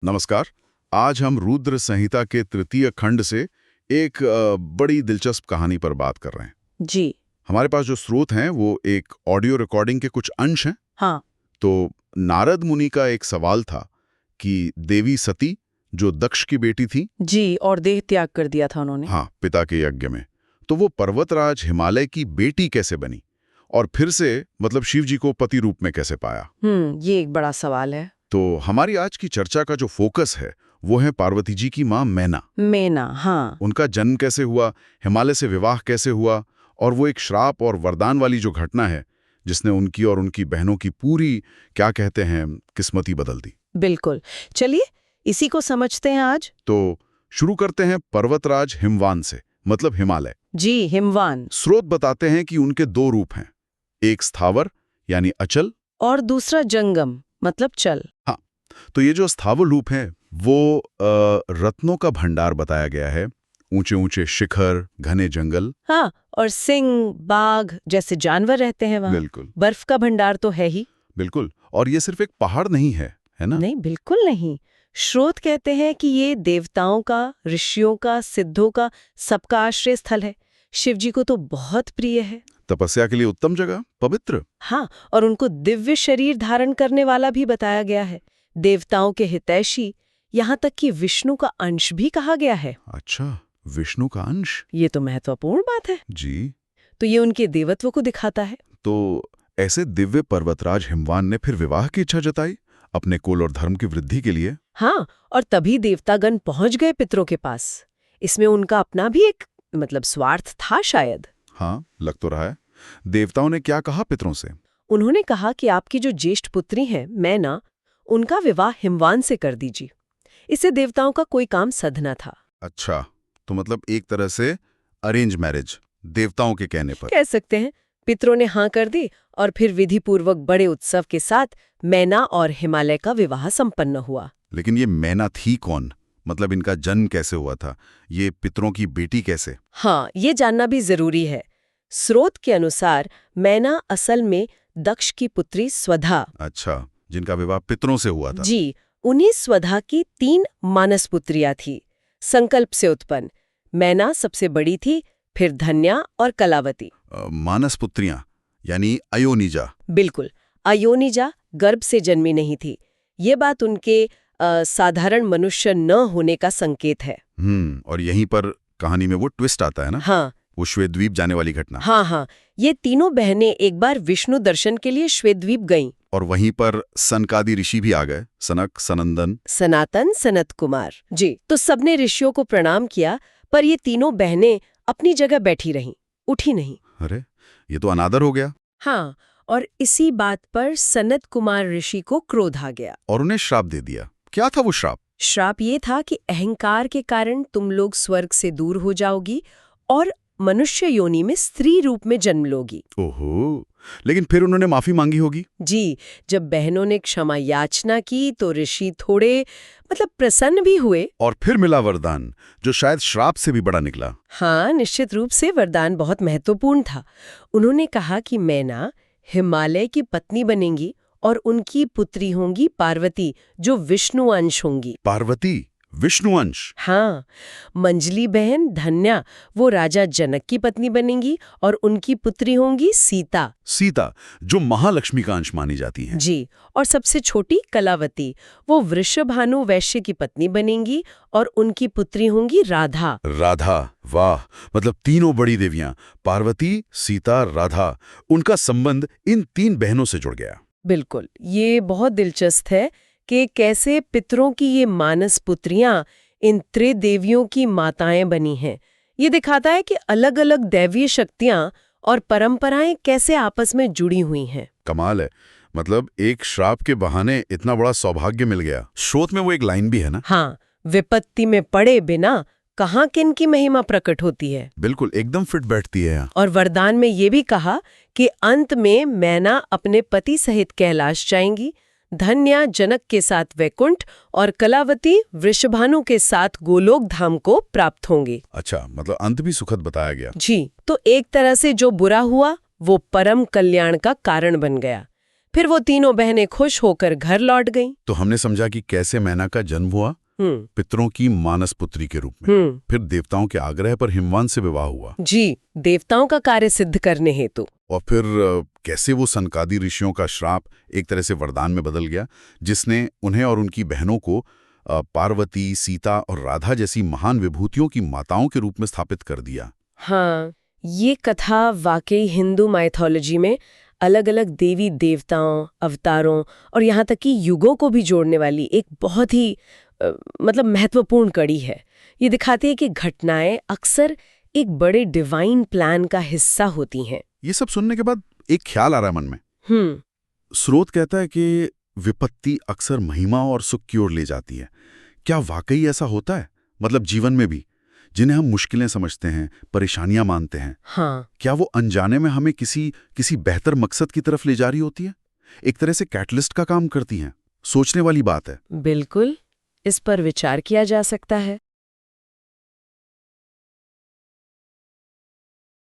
नमस्कार। आज हम रुद्र संहिता के तृतीय खंड से एक बड़ी दिलचस्प कहानी पर बात कर रहे हैं। जी। हमारे पास जो स्रोत हैं वो एक ऑडियो रिकॉर्डिंग के कुछ अंश हैं। हाँ। तो नारद मुनि का एक सवाल था कि देवी सती जो दक्ष की बेटी थी, जी, और देह त्याग कर दिया था उन्होंने। हाँ, पिता के यज्ञ में, तो वो पर्वतराज हिमालय की बेटी कैसे बनी और फिर से मतलब शिव जी को पति रूप में कैसे पाया। ये एक बड़ा सवाल है। तो हमारी आज की चर्चा का जो फोकस है वो है पार्वती जी की माँ मैना। मैना, हाँ। उनका जन्म कैसे हुआ, हिमालय से विवाह कैसे हुआ, और वो एक श्राप और वरदान वाली जो घटना है जिसने उनकी और उनकी बहनों की पूरी, क्या कहते हैं, किस्मत ही बदल दी। बिल्कुल। चलिए इसी को समझते हैं आज। तो शुरू करते हैं पर्वतराज हिमवान से, मतलब हिमालय। जी, हिमवान। स्रोत बताते हैं कि उनके दो रूप हैं, एक स्थावर यानी अचल, और दूसरा जंगम, मतलब चल। हाँ, तो ये जो स्थावर रूप है वो रत्नों का भंडार बताया गया है। ऊंचे ऊंचे शिखर, घने जंगल, हाँ, और सिंह, बाघ जैसे जानवर रहते हैं वहाँ। बिल्कुल बर्फ का भंडार तो है ही। बिल्कुल। और ये सिर्फ एक पहाड़ नहीं है ना? नहीं, बिल्कुल नहीं। स्रोत कहते हैं कि ये देवताओं का, ऋषियों का, सिद्धों का, सबका आश्रय स्थल है। शिव जी को तो बहुत प्रिय है। तपस्या के लिए उत्तम जगह, पवित्र। हाँ, और उनको दिव्य शरीर धारण करने वाला भी बताया गया है। देवताओं के हितैषी, यहाँ तक कि विष्णु का अंश भी कहा गया है। अच्छा, विष्णु का अंश। ये तो महत्वपूर्ण बात है। जी। तो ये उनके देवत्व को दिखाता है। तो ऐसे दिव्य पर्वतराज हिमवान ने फिर विवाह की इच्छा जताई अपने कुल और धर्म की वृद्धि के लिए। हाँ, और तभी देवतागण पहुंच गए पितरों के पास। इसमें उनका अपना भी एक स्वार्थ था शायद। हाँ, लग तो रहा है। देवताओं ने क्या कहा पितरों से? उन्होंने कहा कि आपकी जो ज्येष्ठ पुत्री है मैना, उनका विवाह हिमवान से कर दीजिए। इससे देवताओं का कोई काम सधना था। अच्छा, तो मतलब एक तरह से अरेंज मैरिज, देवताओं के कहने पर। कह सकते हैं। पितरों ने हाँ कर दी और फिर विधि पूर्वक बड़े उत्सव के साथ मैना और हिमालय का विवाह संपन्न हुआ। लेकिन ये मैना थी कौन? मतलब इनका जन्म कैसे हुआ था? ये पितरों की बेटी कैसे? हाँ, ये जानना भी जरूरी है। स्रोत के अनुसार मैना असल में दक्ष की पुत्री स्वधा। अच्छा, जिनका विवाह पितरों से हुआ था। जी, उन्हीं स्वधा की 3 मानस पुत्रियां थी, संकल्प से उत्पन्न। मैना सबसे बड़ी थी, फिर धन्या और कलावती। मानस पुत्रियां यानी अयोनिजा। बिल्कुल, अयोनिजा गर्भ से जन्मी नहीं थी। ये बात उनके साधारण मनुष्य न होने का संकेत है। और यहीं पर कहानी में वो ट्विस्ट आता है ना? हाँ, वो श्वेतद्वीप जाने वाली घटना। हाँ, ये तीनों बहनें एक बार विष्णु दर्शन के लिए श्वेतद्वीप गईं। और वहीं पर सनकादि ऋषि भी आ गए, सनक, सनंदन, सनातन, सनत कुमार। जी, तो सबने ऋषियों को प्रणाम किया, पर ये तीनों बहनें अपनी जगह बैठी रहीं, उठी नहीं। अरे, ये तो अनादर हो गया। हाँ, और इसी बात पर सनत कुमार ऋषि को क्रोध आ गया और उन्हें श्राप दे दिया। क्या था वो श्राप? श्राप ये था कि अहंकार के कारण तुम लोग स्वर्ग से दूर हो जाओगी और मनुष्य योनि में स्त्री रूप में जन्म लोगी। ओहो, लेकिन फिर उन्होंने माफी मांगी होगी। जी, जब बहनों ने क्षमा याचना की तो ऋषि थोड़े प्रसन्न भी हुए। और फिर मिला वरदान, जो शायद श्राप से भी बड़ा निकला। हाँ, निश्चित रूप से वरदान बहुत महत्वपूर्ण था। उन्होंने कहा कि मैना हिमालय की पत्नी बनेंगी और उनकी पुत्री होंगी पार्वती, जो विष्णु अंश होंगी। पार्वती, विष्णु अंश। हाँ, मंजली बहन धन्या वो राजा जनक की पत्नी बनेंगी और उनकी पुत्री होंगी सीता। सीता, जो महालक्ष्मी का अंश मानी जाती है। जी, और सबसे छोटी कलावती वो वृषभानु वैश्य की पत्नी बनेंगी और उनकी पुत्री होंगी राधा। राधा, वाह, मतलब तीनों बड़ी देवियां, पार्वती, सीता, राधा, उनका संबंध इन 3 बहनों से जुड़ गया। बिल्कुल, ये बहुत दिलचस्प है कि कैसे पितरों की ये मानस पुत्रियां इन त्रिदेवियों की माताएं बनी हैं। ये दिखाता है कि अलग-अलग दैवीय शक्तियां और परंपराएं कैसे आपस में जुड़ी हुई हैं। कमाल है, मतलब एक श्राप के बहाने इतना बड़ा सौभाग्य मिल गया। स्रोत में वो एक लाइन भी है ना? हाँ, विपत्ति में पड़े बिना कहाँ किन की महिमा प्रकट होती है। बिल्कुल, एकदम फिट बैठती है यहाँ। और वरदान में ये भी कहा कि अंत में मैना अपने पति सहित कैलाश जाएंगी, धन्या जनक के साथ वैकुंठ और कलावती वृषभानु के साथ गोलोक धाम को प्राप्त होंगी। अच्छा, मतलब अंत भी सुखद बताया गया। जी, तो एक तरह से जो बुरा हुआ वो परम कल्याण का कारण बन गया। फिर वो तीनों बहनें खुश होकर घर लौट गईं। तो हमने समझा कि कैसे मैना का जन्म हुआ, पितरों की मानस पुत्री के रूप में। फिर देवताओं के आग्रह पर हिमवान से विवाह हुआ। जी, देवताओं का कार्य सिद्ध करने हेतु। और फिर कैसे वो सनकादि ऋषियों का श्राप एक तरह से वरदान में बदल गया, जिसने उन्हें और उनकी बहनों को पार्वती, सीता और राधा जैसी महान विभूतियों की माताओं के रूप में स्थापित कर दिया। हाँ, ये कथा वाकई हिंदू माइथोलॉजी में अलग अलग देवी देवताओं, अवतारों और यहाँ तक कि युगों को भी जोड़ने वाली एक बहुत ही महत्वपूर्ण कड़ी है। ये दिखाती है कि घटनाएं अक्सर एक बड़े डिवाइन प्लान का हिस्सा होती हैं। ये सब सुनने के बाद एक ख्याल आ रहा है मन में। स्रोत कहता है कि विपत्ति अक्सर महिमा और सुख की ओर ले जाती है। क्या वाकई ऐसा होता है? मतलब जीवन में भी जिन्हें हम मुश्किलें समझते हैं, परेशानियां मानते हैं, हाँ, क्या वो अनजाने में हमें किसी बेहतर मकसद की तरफ ले जा रही होती है? एक तरह से कैटलिस्ट का काम करती हैं। सोचने वाली बात है। बिल्कुल, इस पर विचार किया जा सकता है।